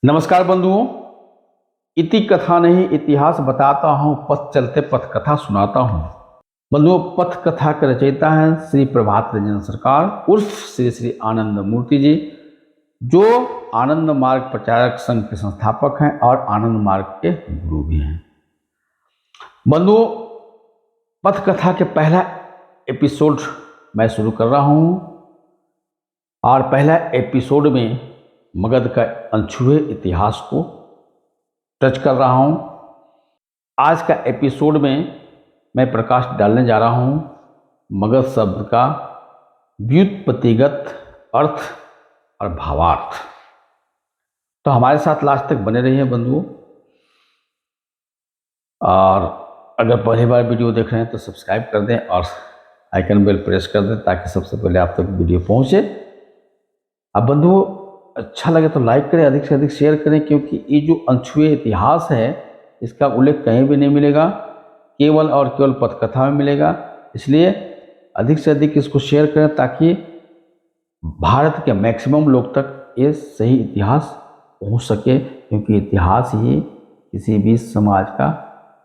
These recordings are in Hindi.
नमस्कार बंधुओं। इति कथा नहीं इतिहास बताता हूँ, पथ चलते पथ कथा सुनाता हूँ। बंधुओं, पथ कथा के रचयिता हैं श्री प्रभात रंजन सरकार उर्फ श्री श्री आनंद मूर्ति जी, जो आनंद मार्ग प्रचारक संघ के संस्थापक हैं और आनंद मार्ग के गुरु भी हैं। बंधुओं, पथ कथा के पहला एपिसोड मैं शुरू कर रहा हूँ और पहला एपिसोड में मगध का अनछुए इतिहास को टच कर रहा हूँ। आज का एपिसोड में मैं प्रकाश डालने जा रहा हूँ मगध शब्द का व्युत्पत्तिगत अर्थ और भावार्थ। तो हमारे साथ लास्ट तक बने रहिए बंधुओं, और अगर पहली बार वीडियो देख रहे हैं तो सब्सक्राइब कर दें और आइकन बेल प्रेस कर दें ताकि सबसे पहले आप तक वीडियो पहुँचे। अब बंधुओं, अच्छा लगे तो लाइक करें, अधिक से अधिक शेयर करें, क्योंकि ये जो अनछुए इतिहास है इसका उल्लेख कहीं भी नहीं मिलेगा, केवल और केवल पथकथा में मिलेगा। इसलिए अधिक से अधिक इसको शेयर करें ताकि भारत के मैक्सिमम लोग तक ये सही इतिहास पहुंच सके, क्योंकि इतिहास ही किसी भी समाज का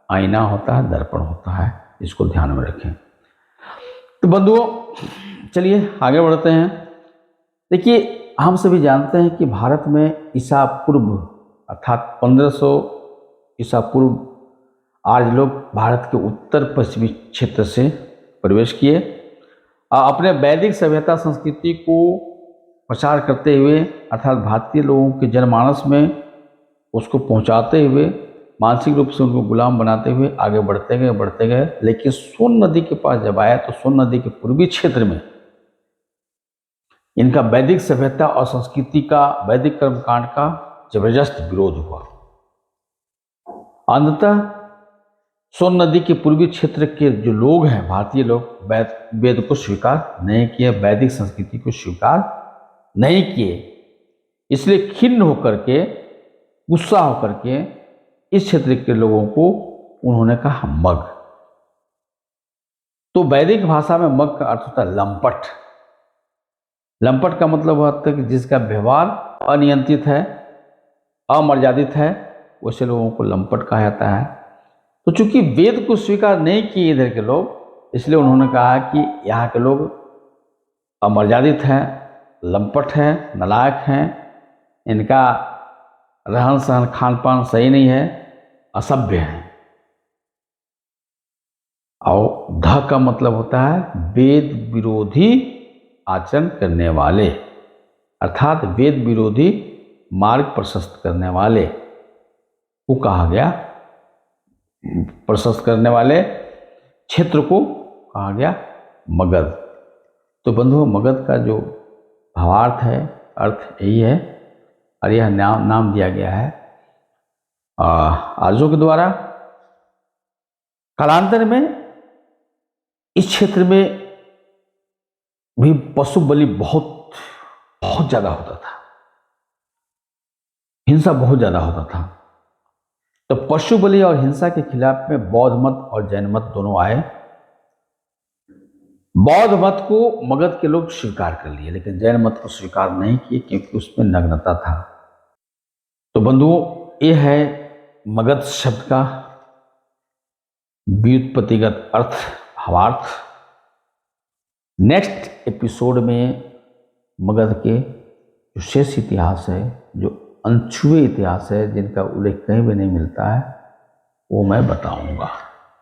आईना होता है, दर्पण होता है। इसको ध्यान में रखें। तो बंधुओं, चलिए आगे बढ़ते हैं। देखिए, हम सभी जानते हैं कि भारत में ईसा पूर्व अर्थात 1500 ईसा पूर्व आज लोग भारत के उत्तर पश्चिमी क्षेत्र से प्रवेश किए और अपने वैदिक सभ्यता संस्कृति को प्रचार करते हुए अर्थात भारतीय लोगों के जनमानस में उसको पहुंचाते हुए मानसिक रूप से उनको गुलाम बनाते हुए आगे बढ़ते गए। लेकिन सोन नदी के पास जब आया तो सोन नदी के पूर्वी क्षेत्र में इनका वैदिक सभ्यता और संस्कृति का, वैदिक कर्मकांड का जबरदस्त विरोध हुआ। अंततः सोन नदी के पूर्वी क्षेत्र के जो लोग हैं, भारतीय लोग, वेद को स्वीकार नहीं किए, वैदिक संस्कृति को स्वीकार नहीं किए। इसलिए खिन्न होकर के, गुस्सा होकर के इस क्षेत्र के लोगों को उन्होंने कहा मग। तो वैदिक भाषा में मग का अर्थ होता है लंपट। लंपट का मतलब होता है कि जिसका व्यवहार अनियंत्रित है, अमर्यादित है, वैसे लोगों को लंपट कहा जाता है। तो चूंकि वेद को स्वीकार नहीं किए इधर के लोग, इसलिए उन्होंने कहा कि यहाँ के लोग अमर्यादित हैं, लंपट हैं, नालायक हैं, इनका रहन सहन खान पान सही नहीं है, असभ्य है। और ध का मतलब होता है वेद विरोधी आचरण करने वाले, अर्थात वेद विरोधी मार्ग प्रशस्त करने वाले को कहा गया, प्रशस्त करने वाले क्षेत्र को कहा गया मगध। तो बंधुओं, मगध का जो भावार्थ है, अर्थ यही है, और यह नाम दिया गया है आर्यों के द्वारा। कालांतर में इस क्षेत्र में भी पशु बलि बहुत ज़्यादा होता था, हिंसा बहुत ज़्यादा होता था। तो पशु बलि और हिंसा के खिलाफ में बौद्ध मत और जैन मत दोनों आए। बौद्ध मत को मगध के लोग स्वीकार कर लिए, लेकिन जैन मत को स्वीकार नहीं किए क्योंकि उसमें नग्नता था। तो बंधुओं, ये है मगध शब्द का व्युत्पत्तिगत अर्थ, भावार्थ। नेक्स्ट एपिसोड में मगध के जो शेष इतिहास है, जो अनछुए इतिहास है, जिनका उल्लेख कहीं भी नहीं मिलता है, वो मैं बताऊंगा।